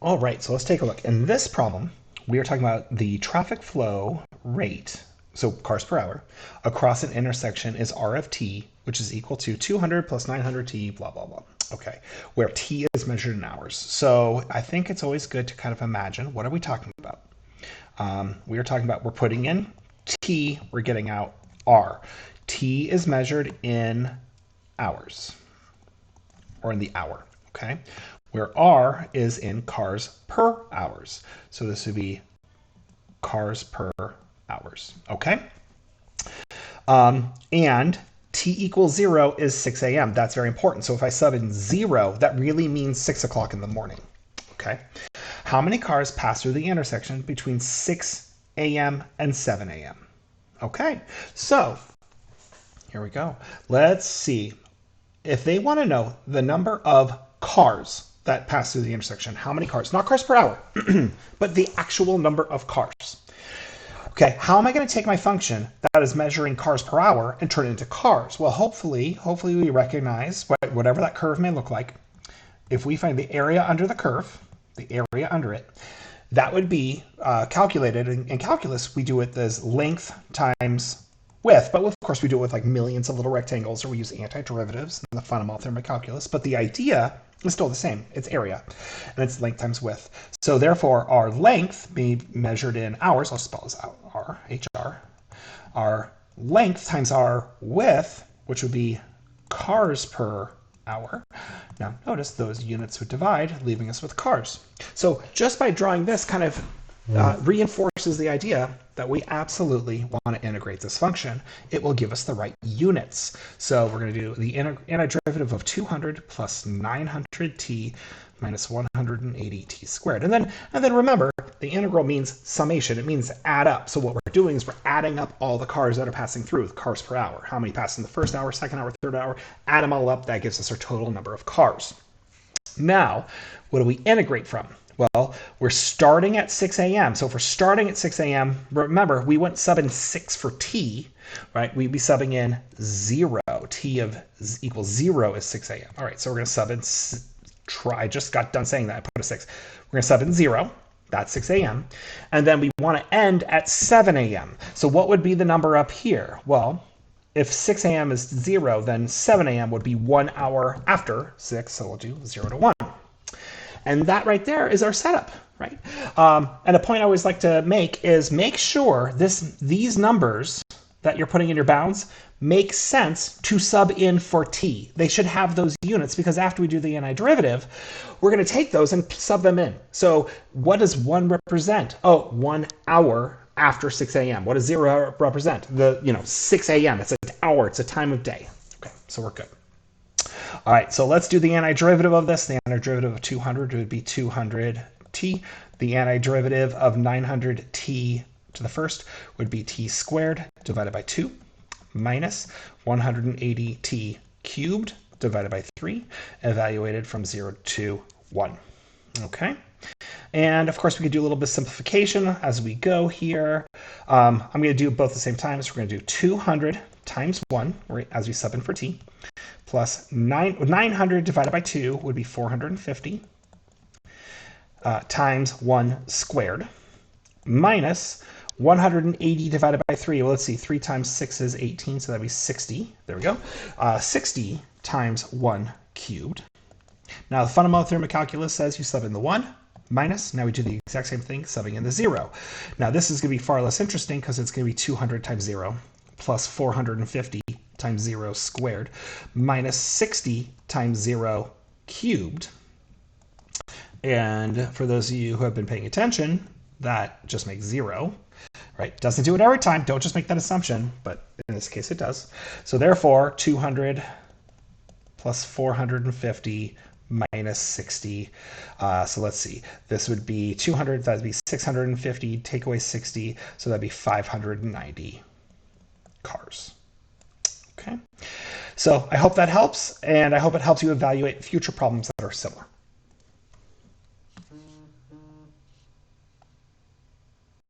All right, so let's take a look. In this problem, we are talking about the traffic flow rate, so cars per hour, across an intersection is R of t, which is equal to 200 plus 900t, blah, blah, blah. Okay, where t is measured in hours. So I think it's always good to kind of imagine, what are we talking about? We are talking about, we're putting in t, we're getting out r. T is measured in hours, or in the hour, okay? Where R is in cars per hours. So this would be cars per hours, okay? And t equals 0 is 6 a.m. That's very important. So if I sub in 0, that really means 6 o'clock in the morning, okay? How many cars pass through the intersection between 6 a.m. and 7 a.m.? Okay, so here we go. Let's see. If they want to know the number of cars that pass through the intersection, how many cars, not cars per hour, but the actual number of cars. Okay, how am I going to take my function that is measuring cars per hour and turn it into cars? Well, hopefully we recognize whatever that curve may look like. If we find the area under the curve, the area under it, that would be calculated. In calculus, we do it as length times width, but of course we do it with like millions of little rectangles, or we use antiderivatives in the fundamental thermocalculus. But the idea is still the same. It's area, and it's length times width. So therefore, our length being measured in hours, I'll spell this out, R, HR, our length times our width, which would be cars per hour. Now notice those units would divide, leaving us with cars. So just by drawing this kind of reinforces the idea that we absolutely want to integrate this function. It will give us the right units. So we're going to do the antiderivative of 200 plus 900t minus 180t squared. And then remember, the integral means summation. It means add up. So what we're doing is we're adding up all the cars that are passing through, cars per hour. How many pass in the first hour, second hour, third hour? Add them all up. That gives us our total number of cars. Now, what do we integrate from? Well, we're starting at 6 a.m. So if we're starting at 6 a.m., remember, we wouldn't sub in 6 for t, right? We'd be subbing in 0. T of equals 0 is 6 a.m. All right, so we're going to sub in, I just got done saying that. I put a 6. We're going to sub in 0. That's 6 a.m. And then we want to end at 7 a.m. So what would be the number up here? Well, if 6 a.m. is 0, then 7 a.m. would be 1 hour after 6, so we'll do 0 to 1. And that right there is our setup, right? And a point I always like to make is make sure these numbers that you're putting in your bounds make sense to sub in for t. They should have those units, because after we do the antiderivative, we're going to take those and sub them in. So what does 1 represent? Oh, 1 hour after 6 a.m. What does 0 represent? 6 a.m. It's an hour. It's a time of day. Okay, so we're good. All right, so let's do the antiderivative of this. The antiderivative of 200 would be 200t. The antiderivative of 900t to the first would be t squared divided by 2 minus 180t cubed divided by 3, evaluated from 0 to 1. Okay, and of course we could do a little bit of simplification as we go here. I'm going to do both at the same time. So we're going to do 200 times 1, as we sub in for t, plus 900 divided by 2 would be 450 times 1 squared, minus 180 divided by 3. Well, let's see, 3 times 6 is 18, so that'd be 60. There we go. 60 times 1 cubed. Now, the fundamental thermocalculus says you sub in the 1, minus. Now we do the exact same thing, subbing in the 0. Now, this is going to be far less interesting because it's going to be 200 times 0 plus 450 times 0 squared minus 60 times 0 cubed. And for those of you who have been paying attention, that just makes 0, right? Doesn't do it every time. Don't just make that assumption, but in this case it does. So therefore, 200 plus 450 minus 60. So let's see. This would be 200. That'd be 650. Take away 60. So that'd be 590 cars. Okay. So I hope that helps, and I hope it helps you evaluate future problems that are similar.